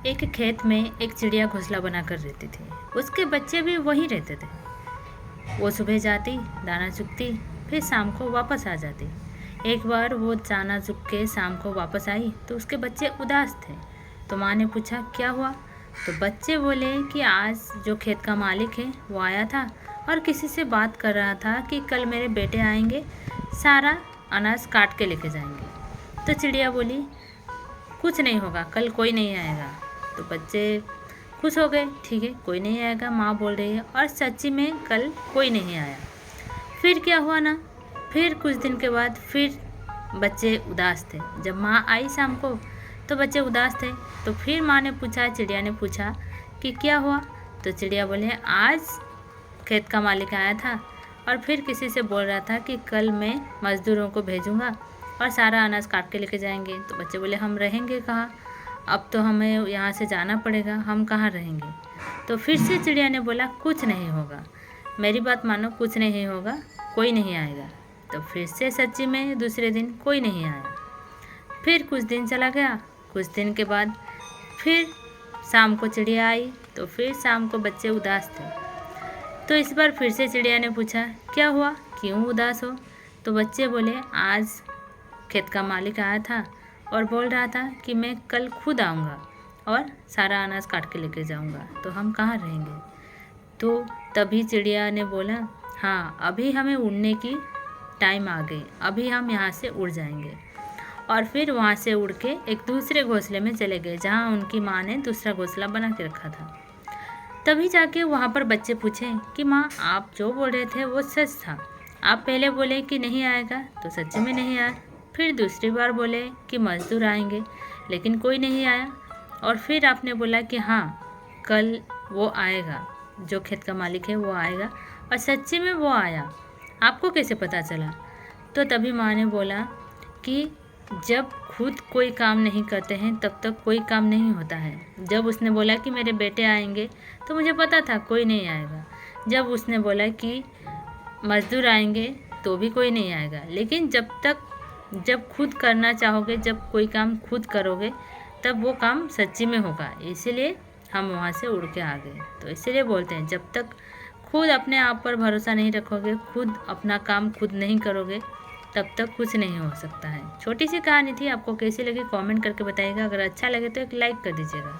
एक खेत में एक चिड़िया घोंसला बनाकर रहती थी। उसके बच्चे भी वहीं रहते थे। वो सुबह जाती, दाना चुगती, फिर शाम को वापस आ जाती। एक बार वो दाना चुग के शाम को वापस आई तो उसके बच्चे उदास थे। तो माँ ने पूछा क्या हुआ। तो बच्चे बोले कि आज जो खेत का मालिक है वो आया था और किसी से बात कर रहा था कि कल मेरे बेटे आएंगे, सारा अनाज काट के लेके जाएंगे। तो चिड़िया बोली कुछ नहीं होगा, कल कोई नहीं आएगा। तो बच्चे खुश हो गए, ठीक है कोई नहीं आएगा, माँ बोल रही है, और सच्ची में कल कोई नहीं आया। फिर क्या हुआ ना, फिर कुछ दिन के बाद फिर बच्चे उदास थे। जब माँ आई शाम को तो बच्चे उदास थे। तो फिर माँ ने पूछा, चिड़िया ने पूछा कि क्या हुआ। तो चिड़िया बोले आज खेत का मालिक आया था और फिर किसी से बोल रहा था कि कल मैं मज़दूरों को भेजूँगा और सारा अनाज काट के लेके जाएंगे। तो बच्चे बोले हम रहेंगे कहाँ, अब तो हमें यहाँ से जाना पड़ेगा, हम कहाँ रहेंगे। तो फिर से चिड़िया ने बोला कुछ नहीं होगा, मेरी बात मानो, कुछ नहीं होगा, कोई नहीं आएगा। तो फिर से सच्ची में दूसरे दिन कोई नहीं आया। फिर कुछ दिन चला गया। कुछ दिन के बाद फिर शाम को चिड़िया आई तो फिर शाम को बच्चे उदास थे। तो इस बार फिर से चिड़िया ने पूछा क्या हुआ, क्यों उदास हो। तो बच्चे बोले आज खेत का मालिक आया था और बोल रहा था कि मैं कल खुद आऊँगा और सारा अनाज काट के लेके जाऊँगा, तो हम कहाँ रहेंगे। तो तभी चिड़िया ने बोला हाँ अभी हमें उड़ने की टाइम आ गई, अभी हम यहाँ से उड़ जाएंगे। और फिर वहाँ से उड़ के एक दूसरे घोंसले में चले गए जहाँ उनकी माँ ने दूसरा घोंसला बना के रखा था। तभी जाके वहाँ पर बच्चे पूछे कि माँ आप जो बोल रहे थे वो सच था, आप पहले बोले कि नहीं आएगा तो सच्ची में नहीं आया, फिर दूसरी बार बोले कि मज़दूर आएंगे लेकिन कोई नहीं आया, और फिर आपने बोला कि हाँ कल वो आएगा, जो खेत का मालिक है वो आएगा, और सच्ची में वो आया, आपको कैसे पता चला। तो तभी माँ ने बोला कि जब खुद कोई काम नहीं करते हैं तब तक कोई काम नहीं होता है। जब उसने बोला कि मेरे बेटे आएंगे तो मुझे पता था कोई नहीं आएगा। जब उसने बोला कि मज़दूर आएंगे तो भी कोई नहीं आएगा। लेकिन जब खुद करना चाहोगे, जब कोई काम खुद करोगे तब वो काम सच्ची में होगा। इसीलिए हम वहाँ से उड़ के आ गए। तो इसीलिए बोलते हैं जब तक खुद अपने आप पर भरोसा नहीं रखोगे, खुद अपना काम खुद नहीं करोगे, तब तक कुछ नहीं हो सकता है। छोटी सी कहानी थी, आपको कैसी लगी कमेंट करके बताइएगा। अगर अच्छा लगे तो एक लाइक कर दीजिएगा।